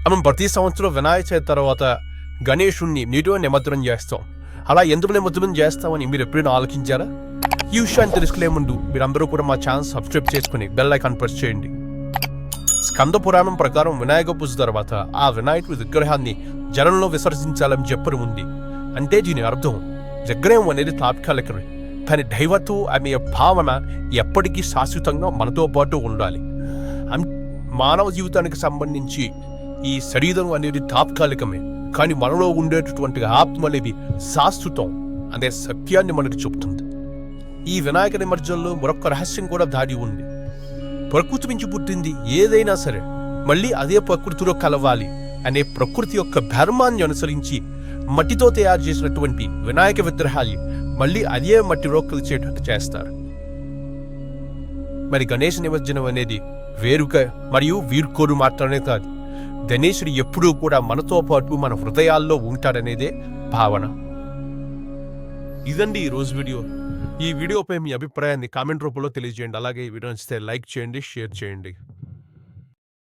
మనం ప్రతి సంవత్సరం వినాయక చవితి తర్వాత గణేశుణ్ణి నీటిలో నిమజ్జనం చేస్తాం. అలా ఎందుకు నిమజ్జనం చేస్తామని మీరు ఎప్పుడైనా ఆలోచించారా? ఈ విషయాన్ని తెలుసుకునే ముందు మీరందరూ కూడా మా ఛానల్ సబ్స్క్రైబ్ చేసుకుని బెల్ ఐకాన్ ప్రెస్ చేయండి. స్కంద పురాణం ప్రకారం వినాయక పూజ తర్వాత ఆ వినాయకుడి విగ్రహాన్ని జలంలో విసర్జించాలని చెప్పని ఉంది. అంటే దీని అర్థం విగ్రహం అనేది తాత్కాలికమే, కానీ దైవత్వం అనే భావన ఎప్పటికీ శాశ్వతంగా మనతో పాటు ఉండాలి. మానవ జీవితానికి సంబంధించి ఈ శరీరం అనేది తాత్కాలికమే, కానీ మనలో ఉండేటటువంటి ఆత్మ అనేది శాశ్వతం అనే సత్యాన్ని మనకు చెబుతుంది. ఈ వినాయక నిమజ్జనంలో మరొక రహస్యం కూడా దాడి ఉంది. ప్రకృతి నుంచి పుట్టింది ఏదైనా సరే మళ్ళీ అదే ప్రకృతిలో కలవాలి అనే ప్రకృతి యొక్క ధర్మాన్ని అనుసరించి మట్టితో తయారు చేసినటువంటి వినాయక విగ్రహాలు మళ్ళీ అదే మట్టిలో కలిసేటట్టు చేస్తారు. మరి గణేష్ నిమజ్జనం అనేది వేరుక మరియు వీర్కోరు మాత్రమే కాదు, గణేశుడు ఎప్పుడూ కూడా మనతో పాటు మన హృదయాల్లో ఉంటాడనేదే భావన. ఇదండి ఈరోజు వీడియో. ఈ వీడియోపై మీ అభిప్రాయాన్ని కామెంట్ రూపంలో తెలియజేయండి. అలాగే ఈ వీడియో నచ్చితే లైక్ చేయండి, షేర్ చేయండి.